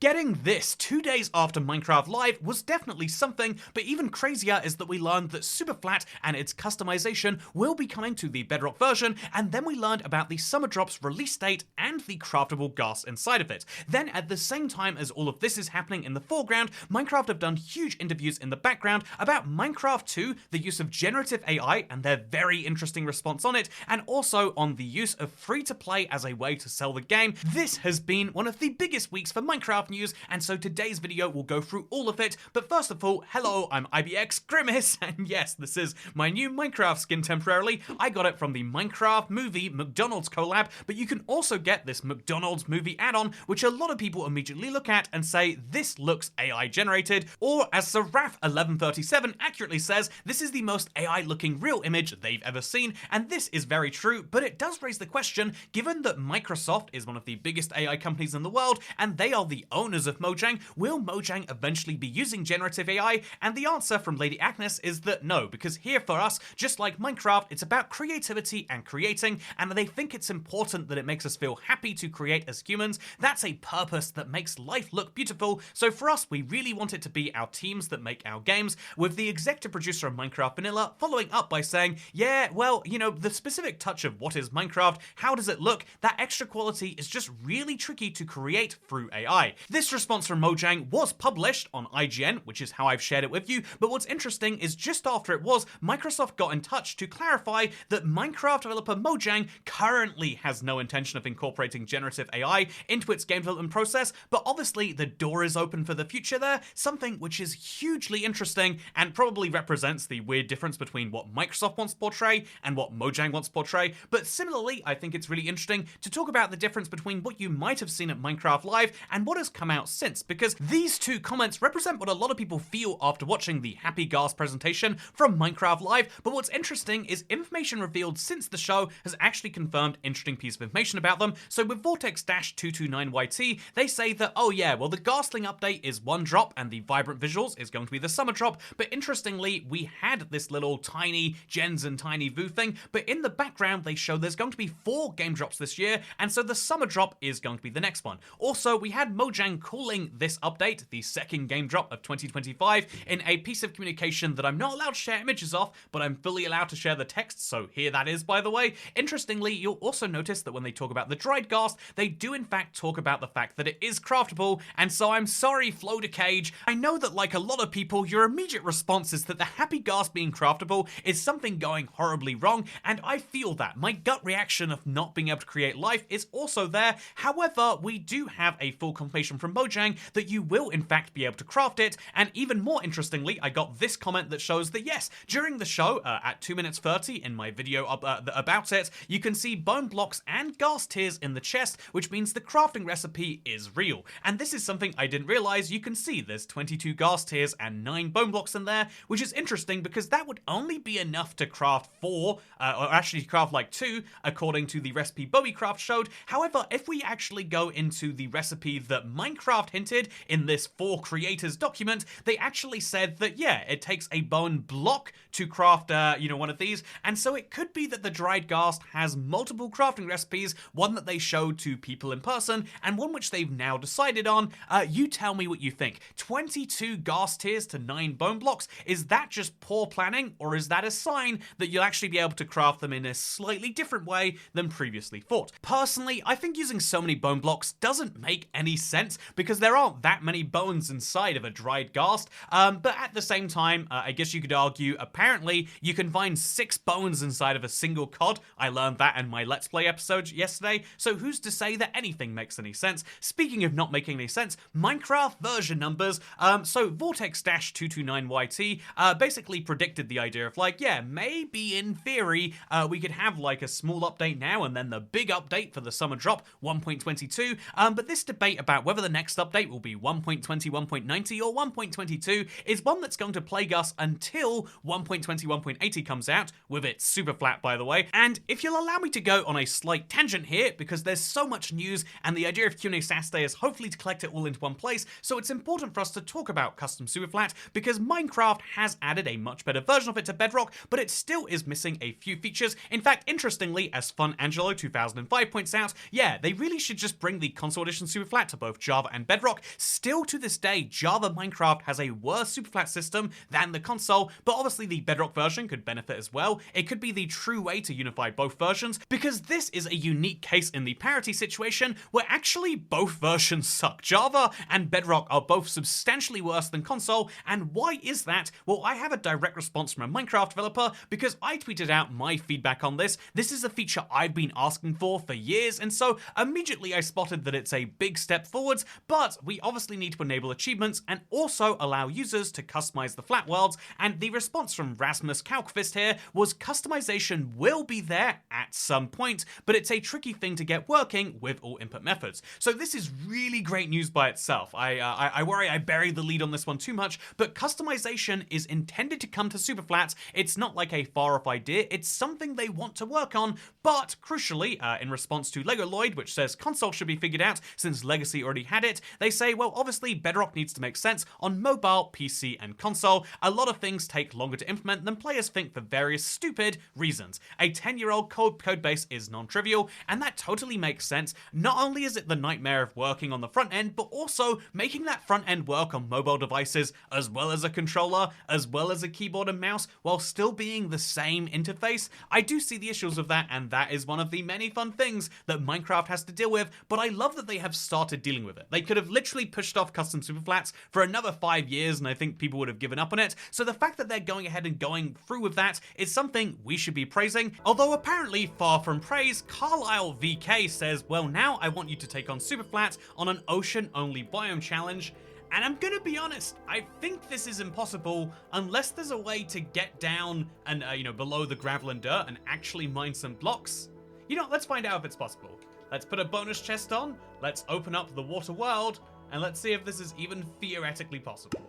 Getting this 2 days after Minecraft Live was definitely something, but even crazier is that we learned that Superflat and its customization will be coming to the Bedrock version, and then we learned about the Summer Drop's release date and the craftable ghast inside of it. Then at the same time as all of this is happening in the foreground, Minecraft have done huge interviews in the background about Minecraft 2, the use of generative AI and their very interesting response on it, and also on the use of free-to-play as a way to sell the game. This has been one of the biggest weeks for Minecraft news, and so today's video will go through all of it. But first of all, hello, I'm IBX Grimace, and yes, this is my new Minecraft skin temporarily. I got it from the Minecraft movie McDonald's collab, but you can also get this McDonald's movie add-on, which a lot of people immediately look at and say, this looks AI generated, or as Seraph1137 accurately says, this is the most AI looking real image they've ever seen, and this is very true, but it does raise the question, given that Microsoft is one of the biggest AI companies in the world, and they are the owners of Mojang, will Mojang eventually be using generative AI? And the answer from Lady Agnes is that no, because here for us, just like Minecraft, it's about creativity and creating, and they think it's important that it makes us feel happy to create as humans. That's a purpose that makes life look beautiful, so for us, we really want it to be our teams that make our games, with the executive producer of Minecraft Vanilla following up by saying, yeah, well, you know, the specific touch of what is Minecraft, how does it look, that extra quality is just really tricky to create through AI. This response from Mojang was published on IGN, which is how I've shared it with you, but what's interesting is just after it was, Microsoft got in touch to clarify that Minecraft developer Mojang currently has no intention of incorporating generative AI into its game development process, but obviously the door is open for the future there, something which is hugely interesting and probably represents the weird difference between what Microsoft wants to portray and what Mojang wants to portray. But similarly, I think it's really interesting to talk about the difference between what you might have seen at Minecraft Live and what has come out since, because these two comments represent what a lot of people feel after watching the Happy Ghast presentation from Minecraft Live. But what's interesting is information revealed since the show has actually confirmed interesting piece of information about them. So with Vortex-229YT, they say that, oh yeah, well the Ghastling update is one drop and the vibrant visuals is going to be the summer drop, but interestingly, we had this little tiny gens and tiny Vu thing, but in the background they show there's going to be 4 game drops this year, and so the summer drop is going to be the next one. Also, we had Mojang calling this update the second game drop of 2025 in a piece of communication that I'm not allowed to share images of, but I'm fully allowed to share the text, so here that is, by the way. Interestingly, you'll also notice that when they talk about the dried ghast, they do in fact talk about the fact that it is craftable, and so I'm sorry, Flo de Cage. I know that like a lot of people, your immediate response is that the Happy Ghast being craftable is something going horribly wrong, and I feel that. My gut reaction of not being able to create life is also there. However, we do have a full confirmation from Mojang that you will in fact be able to craft it, and even more interestingly, I got this comment that shows that yes, during the show, at 2 minutes 30 in my video about it, you can see bone blocks and ghast tears in the chest, which means the crafting recipe is real. And this is something I didn't realize. You can see there's 22 ghast tears and 9 bone blocks in there, which is interesting because that would only be enough to craft 4, or actually craft like 2, according to the recipe Bowiecraft showed. However, if we actually go into the recipe that Minecraft hinted in this 4 creators document, they actually said that yeah, it takes a bone block to craft one of these, and so it could be that the dried ghast has multiple crafting recipes, one that they showed to people in person and one which they've now decided on. You tell me what you think. 22 ghast tears to 9 bone blocks, is that just poor planning, or is that a sign that you'll actually be able to craft them in a slightly different way than previously thought? Personally, I think using so many bone blocks doesn't make any sense because there aren't that many bones inside of a dried ghast, but at the same time, I guess you could argue apparently you can find 6 bones inside of a single cod. I learned that in my Let's Play episode yesterday, so who's to say that anything makes any sense? Speaking of not making any sense, Minecraft version numbers, so Vortex-229YT basically predicted the idea of like, yeah, maybe in theory, we could have like a small update now and then the big update for the summer drop, 1.22, but this debate about whether the next update will be 1.20, 1.90, or 1.22 is one that's going to plague us until 1.20, 1.80 comes out, with its super flat, by the way. And if you'll allow me to go on a slight tangent here, because there's so much news, and the idea of Q&A Saturday is hopefully to collect it all into one place, so it's important for us to talk about custom superflat, because Minecraft has added a much better version of it to Bedrock, but it still is missing a few features. In fact, interestingly, as Fun Angelo 2005 points out, yeah, they really should just bring the console edition superflat to both Java and Bedrock, still to this day, Java Minecraft has a worse superflat system than the console, but obviously the Bedrock version could benefit as well. It could be the true way to unify both versions, because this is a unique case in the parity situation where actually both versions suck. Java and Bedrock are both substantially worse than console, and why is that? Well, I have a direct response from a Minecraft developer because I tweeted out my feedback on this. This is a feature I've been asking for years, and so immediately I spotted that it's a big step forwards, but we obviously need to enable achievements and also allow users to customize the flat worlds, and the response from Rasmus Kalkvist here was customization will be there at some point, but it's a tricky thing to get working with all input methods. So this is really great news by itself. I worry I buried the lead on this one too much, but customization is intended to come to superflats. It's not like a far-off idea, it's something they want to work on, but crucially, in response to LegoLloyd, which says console should be figured out since Legacy already had it, they say, well, obviously Bedrock needs to make sense on mobile, PC, and console. A lot of things take longer to implement than players think for various stupid reasons. A 10-year-old code base is non-trivial, and that totally makes sense. Not only is it the nightmare of working on the front end, but also making that front end work on mobile devices, as well as a controller, as well as a keyboard and mouse, while still being the same interface. I do see the issues of that, and that is one of the many fun things that Minecraft has to deal with, but I love that they have started dealing with it. They could have literally pushed off custom superflats for another 5 years, and I think people would have given up on it. So the fact that they're going ahead and going through with that is something we should be praising. Although apparently far from praise, Carlisle VK says, well, now I want you to take on superflats on an ocean-only biome challenge. And I'm gonna be honest, I think this is impossible unless there's a way to get down and, below the gravel and dirt and actually mine some blocks. Let's find out if it's possible. Let's put a bonus chest on, let's open up the water world, and let's see if this is even theoretically possible.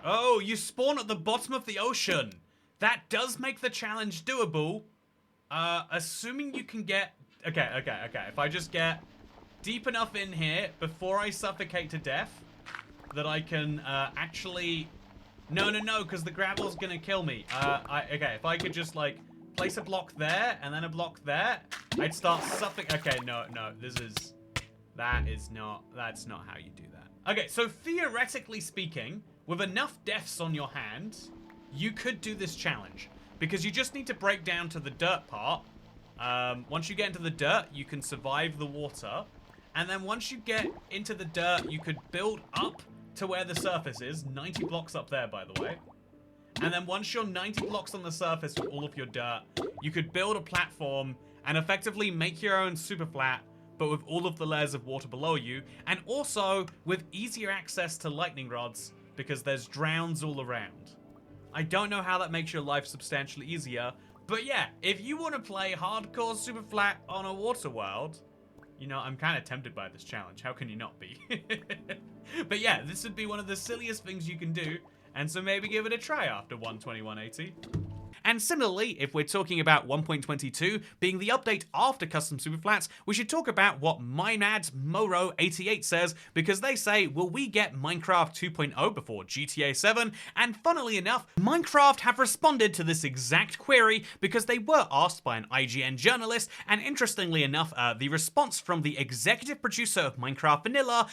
Oh, you spawn at the bottom of the ocean. That does make the challenge doable. Assuming you can get... Okay. If I just get deep enough in here before I suffocate to death, that I can actually... No, because the gravel's gonna kill me. Okay, if I could just, place a block there, and then a block there, I'd start suffocating... Okay, no, that's not how you do that. Okay, so theoretically speaking, with enough deaths on your hands, you could do this challenge, because you just need to break down to the dirt part. Once you get into the dirt, you can survive the water, and then once you get into the dirt, you could build up to where the surface is, 90 blocks up there, by the way. And then once you're 90 blocks on the surface with all of your dirt, you could build a platform and effectively make your own super flat, but with all of the layers of water below you, and also with easier access to lightning rods, because there's drowns all around. I don't know how that makes your life substantially easier, but yeah, if you want to play hardcore super flat on a water world, I'm kind of tempted by this challenge. How can you not be? But yeah, this would be one of the silliest things you can do, and so maybe give it a try after 1.2180. And similarly, if we're talking about 1.22 being the update after custom superflats, we should talk about what MyMads Moro88 says, because they say, will we get Minecraft 2.0 before GTA 7? And funnily enough, Minecraft have responded to this exact query because they were asked by an IGN journalist, and interestingly enough, the response from the executive producer of Minecraft Vanilla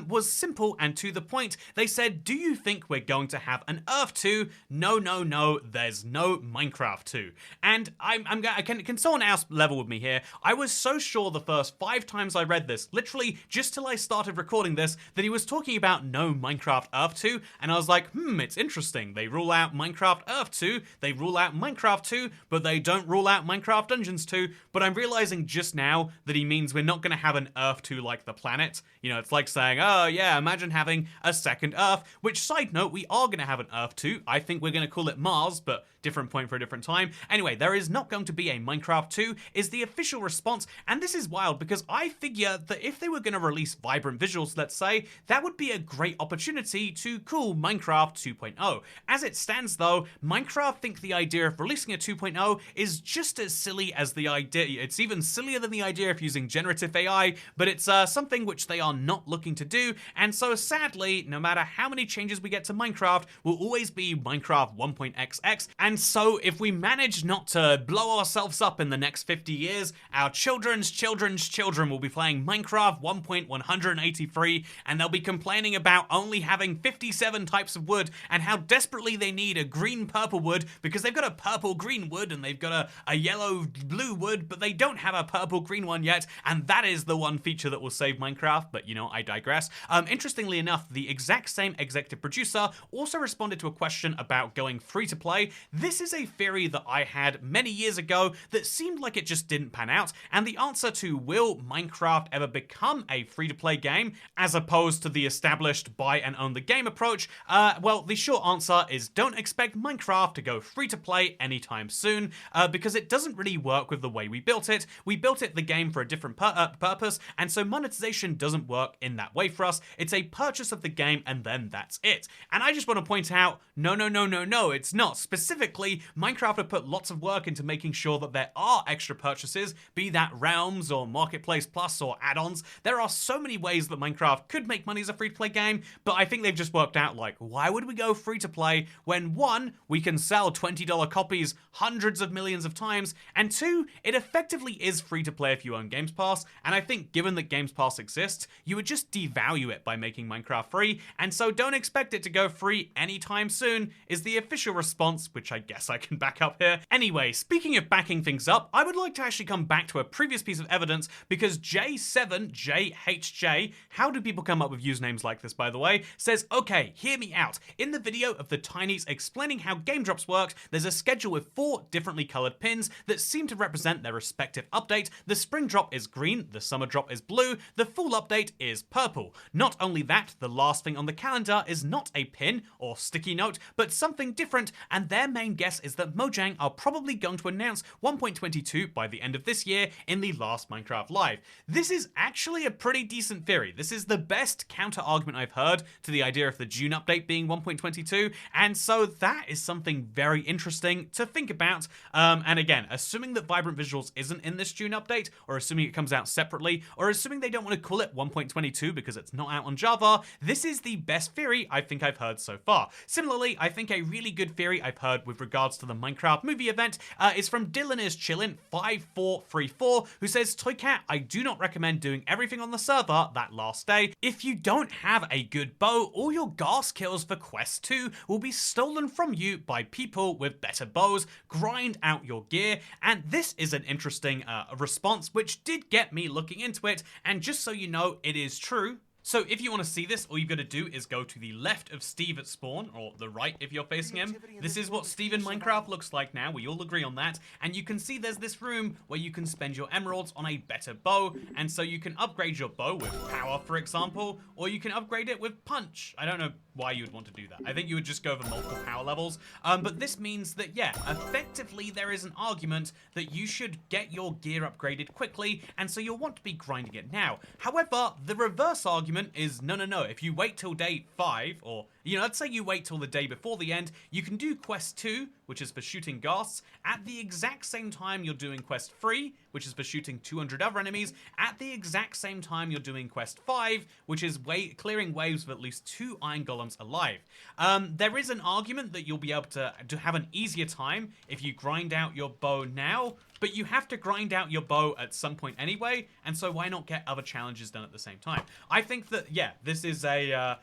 was simple and to the point. They said, do you think we're going to have an Earth 2? No, there's no Minecraft 2. And can someone else level with me here? I was so sure the first 5 times I read this, literally just till I started recording this, that he was talking about no Minecraft Earth 2, and I was like, it's interesting. They rule out Minecraft Earth 2, they rule out Minecraft 2, but they don't rule out Minecraft Dungeons 2, but I'm realizing just now that he means we're not gonna have an Earth 2 like the planet. It's like saying, oh yeah, imagine having a second Earth, which, side note, we are gonna have an Earth 2. I think we're gonna call it Mars, but different point for a different time. Anyway, there is not going to be a Minecraft 2 is the official response, and this is wild because I figure that if they were going to release vibrant visuals, let's say, that would be a great opportunity to cool Minecraft 2.0. As it stands though, Minecraft think the idea of releasing a 2.0 is just as silly as the idea. It's even sillier than the idea of using generative AI, but it's something which they are not looking to do, and so sadly, no matter how many changes we get to Minecraft, will always be Minecraft 1.xx, and so if we manage not to blow ourselves up in the next 50 years, our children's children will be playing Minecraft 1.183, and they'll be complaining about only having 57 types of wood and how desperately they need a green-purple wood because they've got a purple-green wood and they've got a yellow-blue wood, but they don't have a purple-green one yet, and that is the one feature that will save Minecraft, but you know, I digress. Interestingly enough, the exact same executive producer also responded to a question about going free-to-play. This is a theory that I had many years ago that seemed like it just didn't pan out, and the answer to will Minecraft ever become a free-to-play game as opposed to the established buy and own the game approach, well, the short answer is don't expect Minecraft to go free-to-play anytime soon, because it doesn't really work with the way we built it. We built the game for a different purpose, and so monetization doesn't work in that way for us. It's a purchase of the game, and then that's it. And I just want to point out, no, it's not. Specifically, Minecraft have put lots of work into making sure that there are extra purchases, be that realms or Marketplace Plus or add-ons. There are so many ways that Minecraft could make money as a free-to-play game, but I think they've just worked out, like, why would we go free-to-play when, one, we can sell $20 copies hundreds of millions of times, and two, it effectively is free-to-play if you own Games Pass, and I think given that Games Pass exists, you would just devalue it by making Minecraft free, and so don't expect it to go free anytime soon, is the official response, which I guess I can back up here. Anyway, speaking of backing things up, I would like to actually come back to a previous piece of evidence, because J7JHJ, how do people come up with usernames like this, by the way, says, okay, hear me out. In the video of the Tinies explaining how game drops worked, there's a schedule with 4 differently colored pins that seem to represent their respective update. The spring drop is green, the summer drop is blue, the fall update is purple. Not only that, the last thing on the calendar is not a pin or sticky note, but something different, and their main guess is that Mojang are probably going to announce 1.22 by the end of this year in the last Minecraft Live. This is actually a pretty decent theory. This is the best counter argument I've heard to the idea of the June update being 1.22, and so that is something very interesting to think about. And again, assuming that Vibrant Visuals isn't in this June update, or assuming it comes out separately, or assuming they don't want to call it 1.22 because it's not out on Java, this is the best theory I think I've heard so far. Similarly, I think a really good theory I've heard with regards to the Minecraft movie event is from Dylan is Chillin' 5434, who says, Toycat, I do not recommend doing everything on the server that last day. If you don't have a good bow, all your gas kills for Quest 2 will be stolen from you by people with better bows. Grind out your gear. And this is an interesting response, which did get me looking into it. And just so you know, it is true. So if you want to see this, all you've got to do is go to the left of Steve at spawn, or the right if you're facing him. This is what Steve in Minecraft looks like now, we all agree on that. And you can see there's this room where you can spend your emeralds on a better bow, and so you can upgrade your bow with power, for example, or you can upgrade it with punch. I don't know why you would want to do that. I think you would just go for multiple power levels. But this means that, yeah, effectively there is an argument that you should get your gear upgraded quickly, and so you'll want to be grinding it now. However, the reverse argument is no. If you wait till day 5, or, you know, let's say you wait till the day before the end, you can do Quest 2, which is for shooting ghasts, at the exact same time you're doing Quest 3, which is for shooting 200 other enemies, at the exact same time you're doing Quest 5, which is clearing waves with at least 2 iron golems alive. There is an argument that you'll be able to have an easier time if you grind out your bow now, but you have to grind out your bow at some point anyway, and so why not get other challenges done at the same time? I think that, yeah, this is a...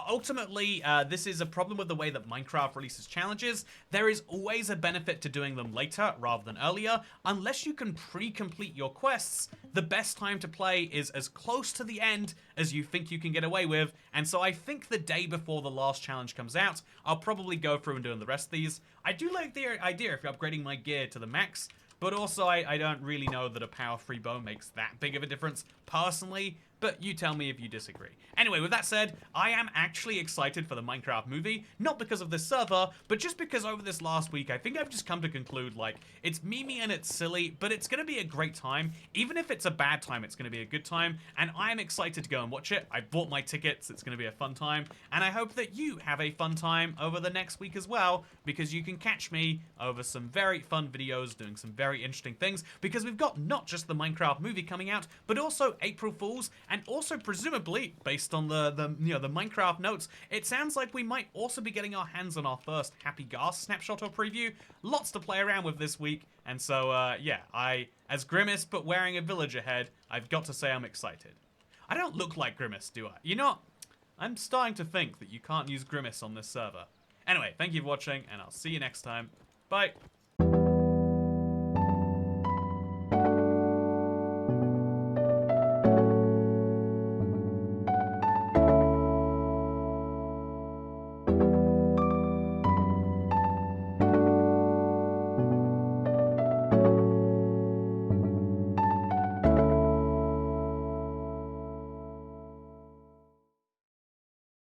ultimately, this is a problem with the way that Minecraft releases challenges. There is always a benefit to doing them later rather than earlier. Unless you can pre-complete your quests, the best time to play is as close to the end as you think you can get away with. And so I think the day before the last challenge comes out, I'll probably go through and doing the rest of these. I do like the idea of upgrading my gear to the max, but also I don't really know that a power-free bow makes that big of a difference personally. But you tell me if you disagree. Anyway, with that said, I am actually excited for the Minecraft movie, not because of this server, but just because over this last week, I think I've just come to conclude, like, it's memey and it's silly, but it's going to be a great time. Even if it's a bad time, it's going to be a good time, and I am excited to go and watch it. I bought my tickets, it's going to be a fun time, and I hope that you have a fun time over the next week as well, because you can catch me over some very fun videos doing some very interesting things, because we've got not just the Minecraft movie coming out, but also April Fools, And also, presumably, based on the Minecraft notes, it sounds like we might also be getting our hands on our first Happy Gas snapshot or preview. Lots to play around with this week, and so, yeah, as Grimace but wearing a villager head, I've got to say I'm excited. I don't look like Grimace, do I? You know, I'm starting to think that you can't use Grimace on this server. Anyway, thank you for watching, and I'll see you next time. Bye!